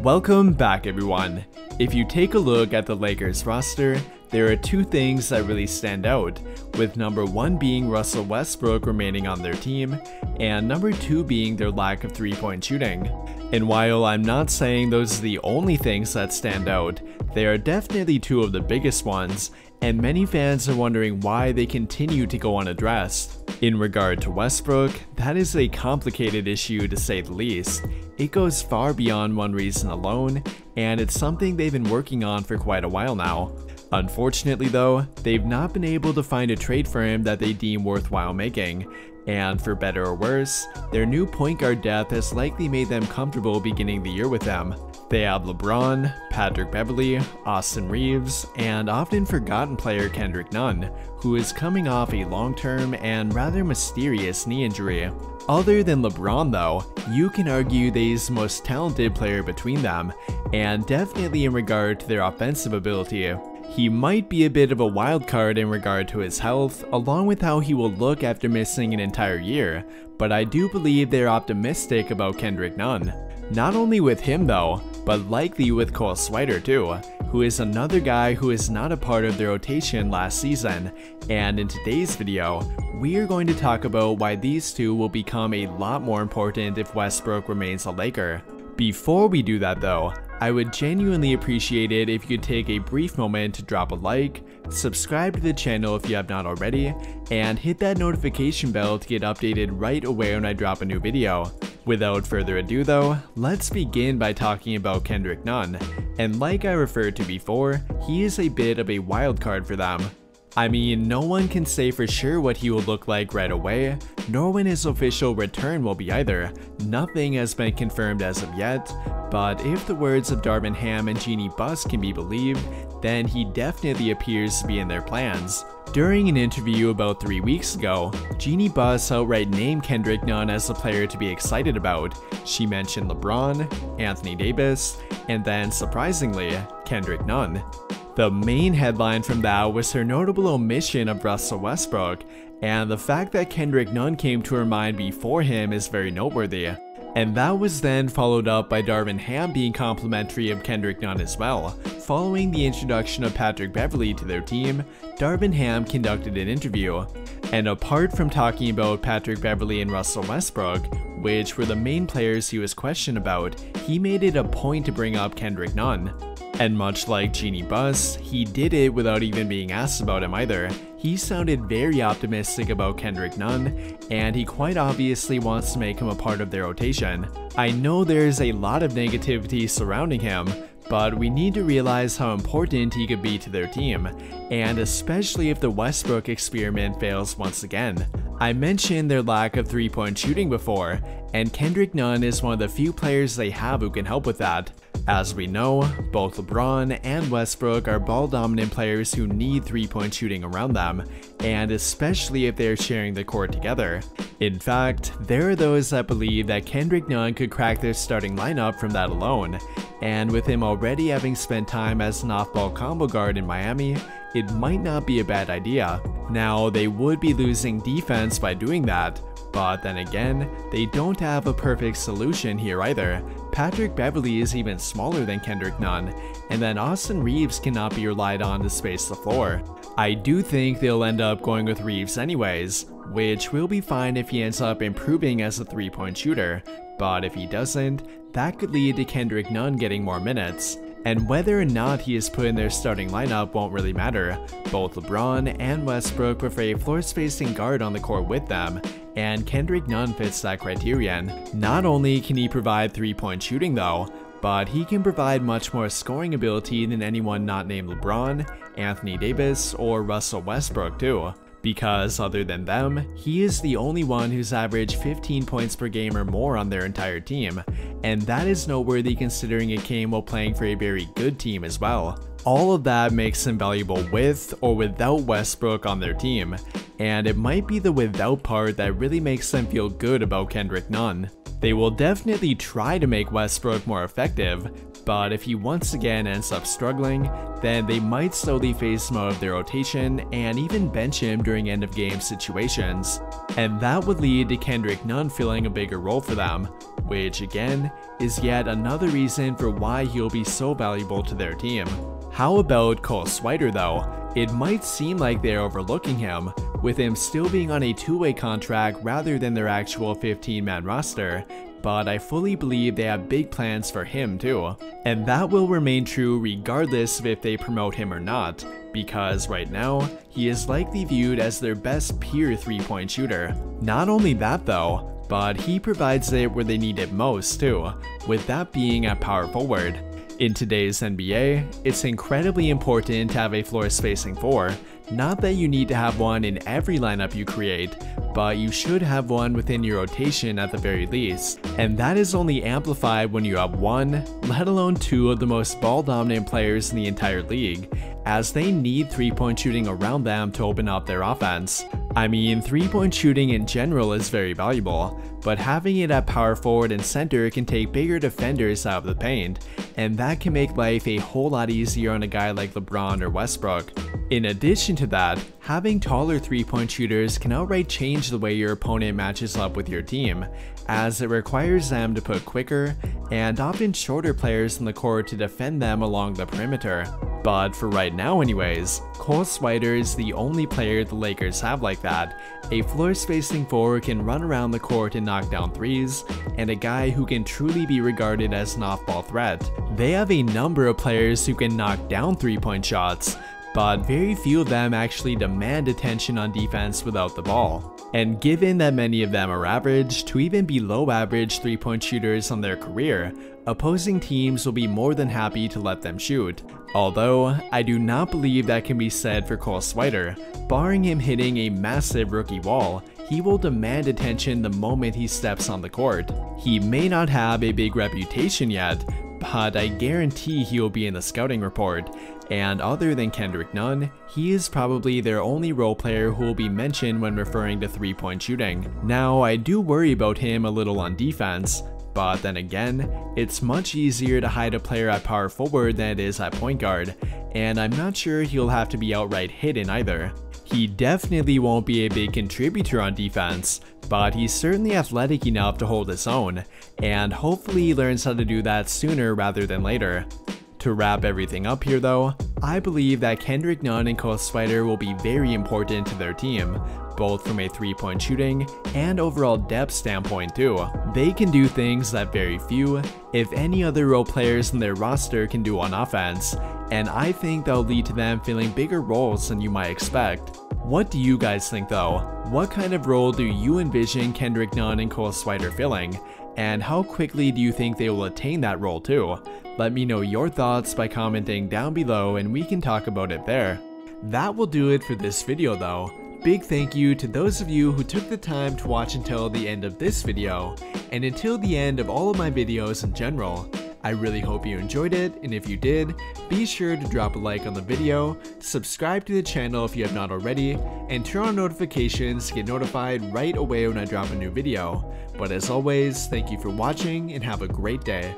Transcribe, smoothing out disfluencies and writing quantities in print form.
Welcome back, everyone. If you take a look at the Lakers roster, there are two things that really stand out, with number one being Russell Westbrook remaining on their team, and number two being their lack of three-point shooting. And while I'm not saying those are the only things that stand out, they are definitely two of the biggest ones, and many fans are wondering why they continue to go unaddressed. In regard to Westbrook, that is a complicated issue to say the least. It goes far beyond one reason alone, and it's something they've been working on for quite a while now. Unfortunately though, they've not been able to find a trade for him that they deem worthwhile making, and for better or worse, their new point guard depth has likely made them comfortable beginning the year with them. They have LeBron, Patrick Beverley, Austin Reeves, and often forgotten player Kendrick Nunn, who is coming off a long-term and rather mysterious knee injury. Other than LeBron though, you can argue that he's the most talented player between them, and definitely in regard to their offensive ability. He might be a bit of a wild card in regard to his health, along with how he will look after missing an entire year, but I do believe they're optimistic about Kendrick Nunn. Not only with him though, but likely with Swider too, who is another guy who is not a part of their rotation last season, and in today's video, we are going to talk about why these two will become a lot more important if Westbrook remains a Laker. Before we do that though, I would genuinely appreciate it if you could take a brief moment to drop a like, subscribe to the channel if you have not already, and hit that notification bell to get updated right away when I drop a new video. Without further ado though, let's begin by talking about Kendrick Nunn, and like I referred to before, he is a bit of a wild card for them. I mean, no one can say for sure what he will look like right away, nor when his official return will be either. Nothing has been confirmed as of yet, but if the words of Darvin Ham and Jeanie Buss can be believed, then he definitely appears to be in their plans. During an interview about 3 weeks ago, Jeanie Buss outright named Kendrick Nunn as a player to be excited about. She mentioned LeBron, Anthony Davis, and then, surprisingly, Kendrick Nunn. The main headline from that was her notable omission of Russell Westbrook, and the fact that Kendrick Nunn came to her mind before him is very noteworthy. And that was then followed up by Darvin Ham being complimentary of Kendrick Nunn as well. Following the introduction of Patrick Beverley to their team, Darvin Ham conducted an interview. And apart from talking about Patrick Beverley and Russell Westbrook, which were the main players he was questioned about, he made it a point to bring up Kendrick Nunn. And much like Jeanie Buss, he did it without even being asked about him either. He sounded very optimistic about Kendrick Nunn, and he quite obviously wants to make him a part of their rotation. I know there's a lot of negativity surrounding him, but we need to realize how important he could be to their team, and especially if the Westbrook experiment fails once again. I mentioned their lack of three-point shooting before, and Kendrick Nunn is one of the few players they have who can help with that. As we know, both LeBron and Westbrook are ball-dominant players who need three-point shooting around them, and especially if they are sharing the court together. In fact, there are those that believe that Kendrick Nunn could crack their starting lineup from that alone, and with him already having spent time as an off-ball combo guard in Miami, it might not be a bad idea. Now, they would be losing defense by doing that, but then again, they don't have a perfect solution here either. Patrick Beverley is even smaller than Kendrick Nunn, and then Austin Reeves cannot be relied on to space the floor. I do think they'll end up going with Reeves anyways, which will be fine if he ends up improving as a three-point shooter, but if he doesn't, that could lead to Kendrick Nunn getting more minutes. And whether or not he is put in their starting lineup won't really matter. Both LeBron and Westbrook prefer a floor-spacing guard on the court with them, and Kendrick Nunn fits that criterion. Not only can he provide three-point shooting though, but he can provide much more scoring ability than anyone not named LeBron, Anthony Davis, or Russell Westbrook too. Because other than them, he is the only one who's averaged 15 points per game or more on their entire team, and that is noteworthy considering it came while playing for a very good team as well. All of that makes him valuable with or without Westbrook on their team, and it might be the without part that really makes them feel good about Kendrick Nunn. They will definitely try to make Westbrook more effective, but if he once again ends up struggling, then they might slowly phase him out of their rotation and even bench him during end of game situations. And that would lead to Kendrick Nunn filling a bigger role for them, which again is yet another reason for why he'll be so valuable to their team. How about Swider though? It might seem like they're overlooking him, with him still being on a two-way contract rather than their actual 15-man roster, but I fully believe they have big plans for him too. And that will remain true regardless of if they promote him or not, because right now, he is likely viewed as their best pure 3-point shooter. Not only that though, but he provides it where they need it most too, with that being at power forward. In today's NBA, it's incredibly important to have a floor-spacing 4. Not that you need to have one in every lineup you create, but you should have one within your rotation at the very least. And that is only amplified when you have one, let alone two of the most ball-dominant players in the entire league, as they need 3-point shooting around them to open up their offense. I mean, 3-point shooting in general is very valuable, but having it at power forward and center can take bigger defenders out of the paint, and that can make life a whole lot easier on a guy like LeBron or Westbrook. In addition to that, having taller 3-point shooters can outright change the way your opponent matches up with your team, as it requires them to put quicker and often shorter players in the court to defend them along the perimeter. But for right now anyways, Swider is the only player the Lakers have like that, a floor-spacing 4 who can run around the court and knock down threes, and a guy who can truly be regarded as an off-ball threat. They have a number of players who can knock down 3-point shots, but very few of them actually demand attention on defense without the ball. And given that many of them are average to even below average 3-point shooters on their career, opposing teams will be more than happy to let them shoot. Although, I do not believe that can be said for Swider. Barring him hitting a massive rookie wall, he will demand attention the moment he steps on the court. He may not have a big reputation yet, but I guarantee he will be in the scouting report, and other than Kendrick Nunn, he is probably their only role player who will be mentioned when referring to 3-point shooting. Now, I do worry about him a little on defense, but then again, it's much easier to hide a player at power forward than it is at point guard, and I'm not sure he'll have to be outright hidden either. He definitely won't be a big contributor on defense, but he's certainly athletic enough to hold his own, and hopefully he learns how to do that sooner rather than later. To wrap everything up here though, I believe that Kendrick Nunn and Swider will be very important to their team, both from a 3-point shooting and overall depth standpoint too. They can do things that very few, if any other role players in their roster can do on offense, and I think that'll lead to them filling bigger roles than you might expect. What do you guys think though? What kind of role do you envision Kendrick Nunn and Swider filling? And how quickly do you think they will attain that role too? Let me know your thoughts by commenting down below and we can talk about it there. That will do it for this video though. Big thank you to those of you who took the time to watch until the end of this video, and until the end of all of my videos in general. I really hope you enjoyed it, and if you did, be sure to drop a like on the video, subscribe to the channel if you have not already, and turn on notifications to get notified right away when I drop a new video. But as always, thank you for watching and have a great day.